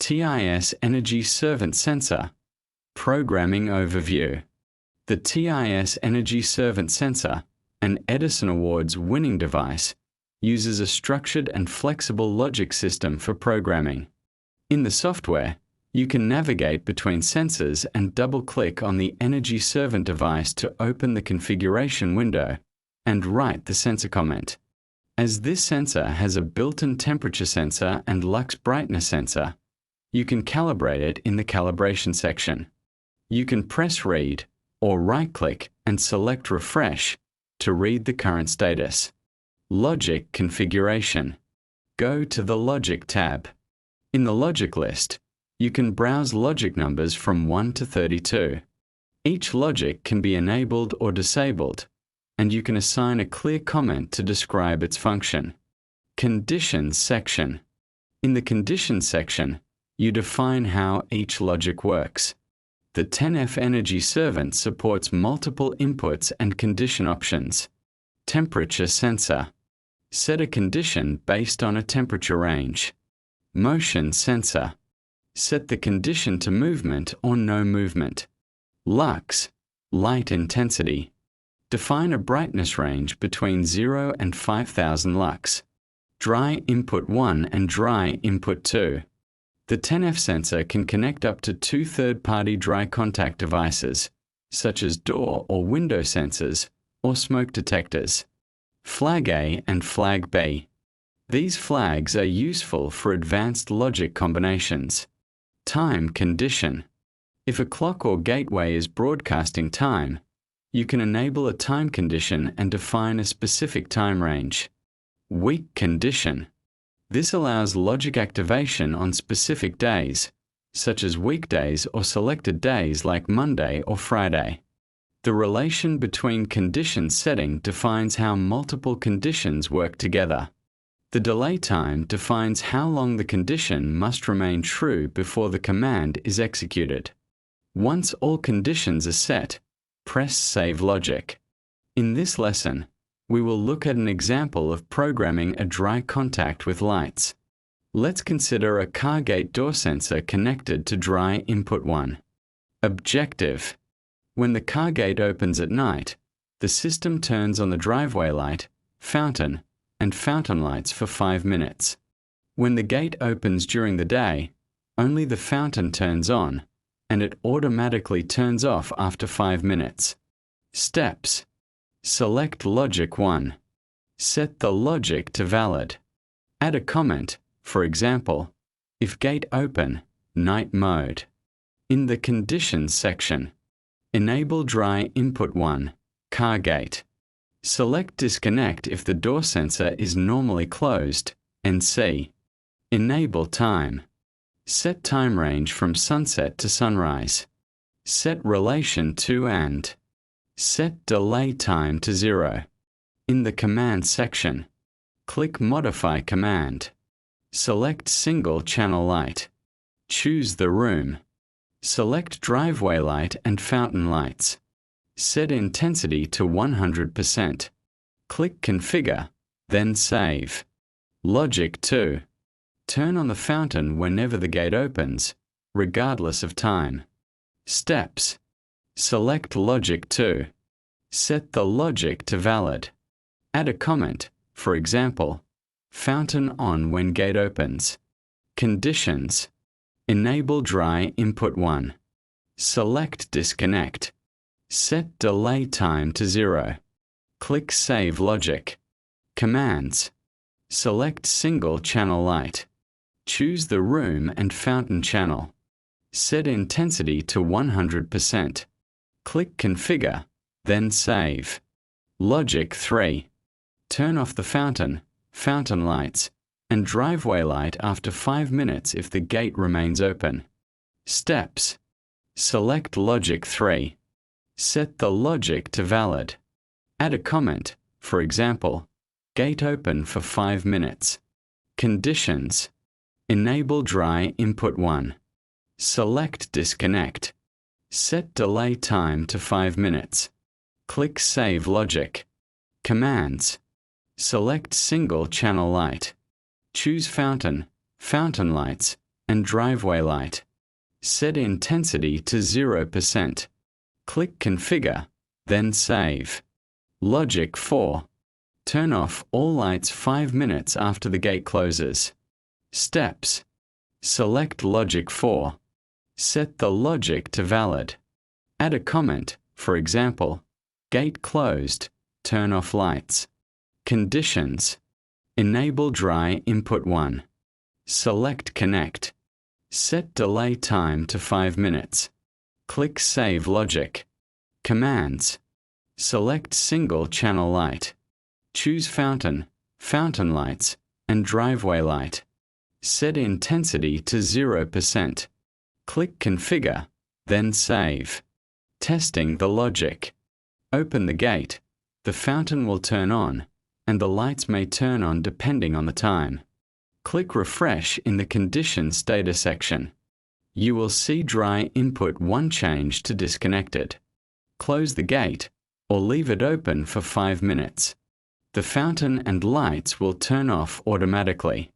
TIS Energy Servant Sensor. Programming Overview. The TIS Energy Servant Sensor, an Edison Awards winning device, uses a structured and flexible logic system for programming. In the software, you can navigate between sensors and double-click on the Energy Servant device to open the configuration window and write the sensor comment. As this sensor has a built-in temperature sensor and lux brightness sensor, you can calibrate it in the calibration section. You can press read or right-click and select refresh to read the current status. Logic configuration. Go to the Logic tab. In the logic list, you can browse logic numbers from 1 to 32. Each logic can be enabled or disabled, and you can assign a clear comment to describe its function. Conditions section. In the Conditions section, you define how each logic works. The 10F Energy Servant supports multiple inputs and condition options. Temperature sensor. Set a condition based on a temperature range. Motion sensor. Set the condition to movement or no movement. Lux, light intensity. Define a brightness range between 0 and 5000 lux. Dry input 1 and dry input 2. The 10F sensor can connect up to 2 third-party dry contact devices, such as door or window sensors or smoke detectors. Flag A and Flag B. These flags are useful for advanced logic combinations. Time condition. If a clock or gateway is broadcasting time, you can enable a time condition and define a specific time range. Week condition. This allows logic activation on specific days, such as weekdays or selected days like Monday or Friday. The relation between condition setting defines how multiple conditions work together. The delay time defines how long the condition must remain true before the command is executed. Once all conditions are set, press Save Logic. In this lesson, we will look at an example of programming a dry contact with lights. Let's consider a car gate door sensor connected to dry input 1. Objective. When the car gate opens at night, the system turns on the driveway light, fountain, and fountain lights for 5 minutes. When the gate opens during the day, only the fountain turns on, and it automatically turns off after 5 minutes. Steps. Select Logic 1. Set the logic to valid. Add a comment, for example, if gate open, night mode. In the Conditions section, enable dry input 1, car gate. Select disconnect if the door sensor is normally closed, NC. Enable time. Set time range from sunset to sunrise. Set relation to and. Set delay time to 0. In the Command section, click Modify Command. Select Single Channel Light. Choose the room. Select driveway light and fountain lights. Set intensity to 100%. Click Configure, then Save. Logic 2. Turn on the fountain whenever the gate opens, regardless of time. Steps. Select Logic 2. Set the logic to valid. Add a comment, for example, fountain on when gate opens. Conditions. Enable dry input 1. Select disconnect. Set delay time to 0. Click Save Logic. Commands. Select Single Channel Light. Choose the room and fountain channel. Set intensity to 100%. Click Configure, then Save. Logic 3. Turn off the fountain lights, and driveway light after 5 minutes if the gate remains open. Steps. Select Logic 3. Set the logic to valid. Add a comment, for example, gate open for 5 minutes. Conditions. Enable dry input 1. Select disconnect. Set delay time to 5 minutes. Click Save Logic. Commands. Select Single Channel Light. Choose fountain lights, and driveway light. Set intensity to 0%. Click Configure, then Save. Logic 4. Turn off all lights 5 minutes after the gate closes. Steps. Select Logic 4. Set the logic to valid. Add a comment, for example, gate closed, turn off lights. Conditions. Enable dry input 1. Select Connect. Set delay time to 5 minutes. Click Save Logic. Commands. Select single channel light. Choose fountain, fountain lights, and driveway light. Set intensity to 0%. Click Configure, then Save. Testing the logic. Open the gate. The fountain will turn on, and the lights may turn on depending on the time. Click Refresh in the Conditions data section. You will see dry input 1 change to disconnected. Close the gate, or leave it open for 5 minutes. The fountain and lights will turn off automatically.